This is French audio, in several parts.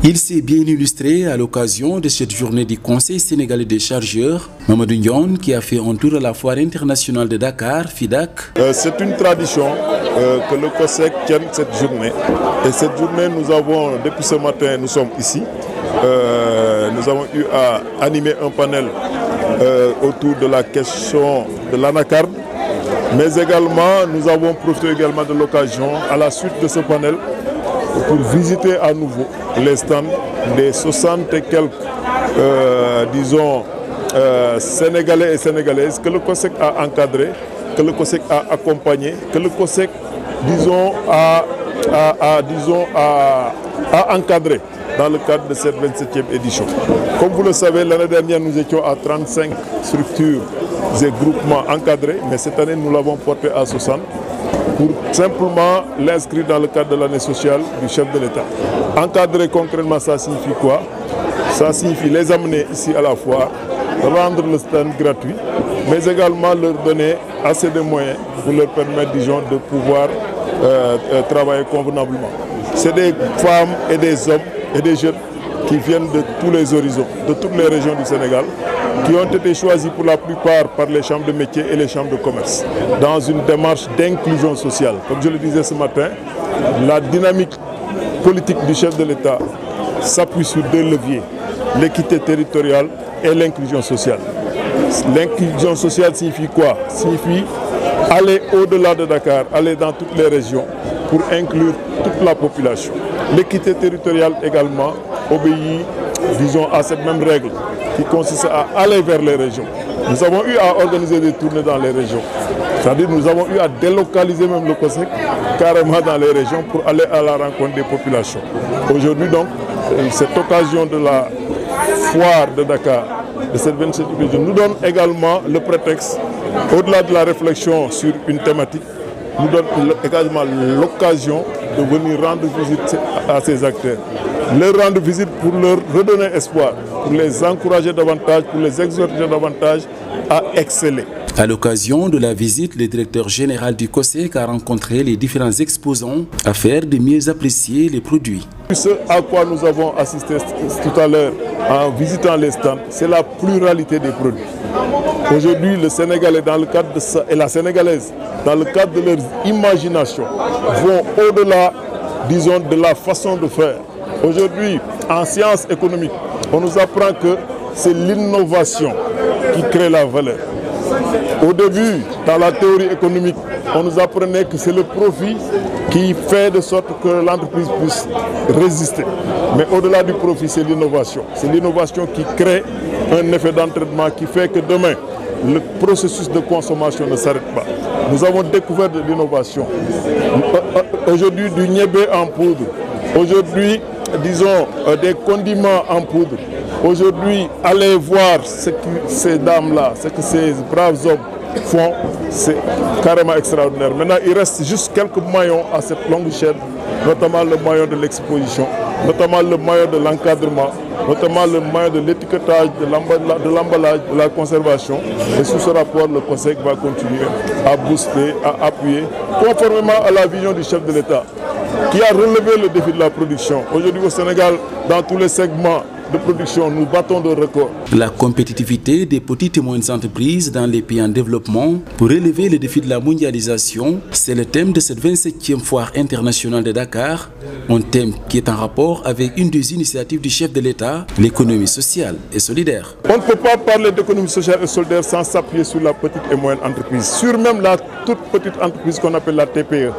Il s'est bien illustré à l'occasion de cette journée du Conseil sénégalais des chargeurs. Mamadou Ndione, qui a fait un tour à la foire internationale de Dakar, FIDAK. C'est une tradition que le COSEC tienne cette journée. Et cette journée, nous avons, depuis ce matin, nous sommes ici. Nous avons eu à animer un panel autour de la question de l'anacarde. Mais également, nous avons profité également de l'occasion, à la suite de ce panel, pour visiter à nouveau les stands des 60 et quelques, Sénégalais et Sénégalaises que le COSEC a encadrés, que le COSEC a accompagnés, que le COSEC, a encadrés dans le cadre de cette 27e édition. Comme vous le savez, l'année dernière, nous étions à 35 structures et groupements encadrés, mais cette année, nous l'avons porté à 60. Pour simplement l'inscrire dans le cadre de l'année sociale du chef de l'État. Encadrer concrètement, ça signifie quoi? Ça signifie les amener ici à la foire, rendre le stand gratuit, mais également leur donner assez de moyens pour leur permettre, disons, de pouvoir travailler convenablement. C'est des femmes et des hommes et des jeunes qui viennent de tous les horizons, de toutes les régions du Sénégal, qui ont été choisis pour la plupart par les chambres de métiers et les chambres de commerce, dans une démarche d'inclusion sociale. Comme je le disais ce matin, la dynamique politique du chef de l'État s'appuie sur deux leviers, l'équité territoriale et l'inclusion sociale. L'inclusion sociale signifie quoi? Signifie aller au-delà de Dakar, aller dans toutes les régions pour inclure toute la population. L'équité territoriale également obéit, disons, à cette même règle qui consiste à aller vers les régions. Nous avons eu à organiser des tournées dans les régions. C'est-à-dire nous avons eu à délocaliser même le COSEC carrément dans les régions pour aller à la rencontre des populations. Aujourd'hui donc, cette occasion de la foire de Dakar, de cette 27e édition, nous donne également le prétexte, au-delà de la réflexion sur une thématique, nous donne également l'occasion de venir rendre visite à ces acteurs. Leur rendre visite pour leur redonner espoir, pour les encourager davantage, pour les exhorter davantage à exceller. À l'occasion de la visite, le directeur général du COSEC a rencontré les différents exposants afin de mieux apprécier les produits. Ce à quoi nous avons assisté tout à l'heure en visitant les stands, c'est la pluralité des produits. Aujourd'hui, le Sénégalais, dans le cadre de ça, et la Sénégalaise, dans le cadre de leur imagination, vont au-delà, disons, de la façon de faire. Aujourd'hui, en sciences économiques, on nous apprend que c'est l'innovation qui crée la valeur. Au début, dans la théorie économique, on nous apprenait que c'est le profit qui fait de sorte que l'entreprise puisse résister. Mais au-delà du profit, c'est l'innovation. C'est l'innovation qui crée un effet d'entraînement qui fait que demain, le processus de consommation ne s'arrête pas. Nous avons découvert de l'innovation. Aujourd'hui, du niébé en poudre. Aujourd'hui, disons, des condiments en poudre. Aujourd'hui, allez voir ce que ces dames-là, ce que ces braves hommes font, c'est carrément extraordinaire. Maintenant, il reste juste quelques maillons à cette longue chaîne, notamment le maillon de l'exposition, notamment le maillon de l'encadrement, notamment le maillon de l'étiquetage, de l'emballage, de la conservation. Et sous ce rapport, le COSEC va continuer à booster, à appuyer, conformément à la vision du chef de l'État, qui a relevé le défi de la production. Aujourd'hui au Sénégal, dans tous les segments de production, nous battons de records. La compétitivité des petites et moyennes entreprises dans les pays en développement pour relever le défi de la mondialisation, c'est le thème de cette 27e foire internationale de Dakar, un thème qui est en rapport avec une des initiatives du chef de l'État, l'économie sociale et solidaire. On ne peut pas parler d'économie sociale et solidaire sans s'appuyer sur la petite et moyenne entreprise, sur même la toute petite entreprise qu'on appelle la TPE.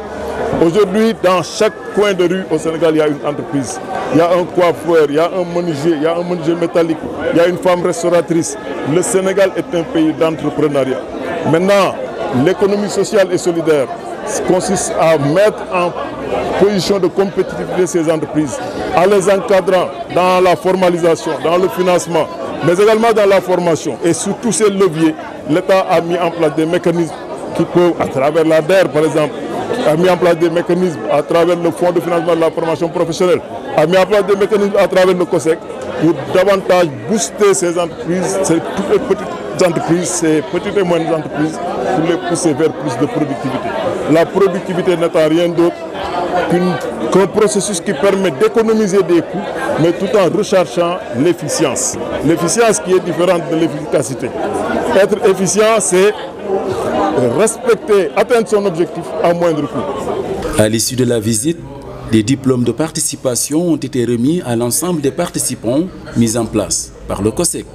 Aujourd'hui, dans chaque coin de rue au Sénégal, il y a une entreprise. Il y a un coiffeur, il y a un menuisier métallique, il y a une femme restauratrice. Le Sénégal est un pays d'entrepreneuriat. Maintenant, l'économie sociale et solidaire consiste à mettre en position de compétitivité ces entreprises, en les encadrant dans la formalisation, dans le financement, mais également dans la formation. Et sur tous ces leviers, l'État a mis en place des mécanismes qui peuvent, à travers la DER par exemple, a mis en place des mécanismes à travers le Fonds de financement de la formation professionnelle, a mis en place des mécanismes à travers le COSEC pour davantage booster ces entreprises, toutes les petites entreprises, ces petites et moyennes entreprises, pour les pousser vers plus de productivité. La productivité n'étant rien d'autre qu'un processus qui permet d'économiser des coûts, mais tout en recherchant l'efficience. L'efficience qui est différente de l'efficacité. Être efficient, c'est respecter, atteindre son objectif à moindre coût. À l'issue de la visite, des diplômes de participation ont été remis à l'ensemble des participants mis en place par le COSEC.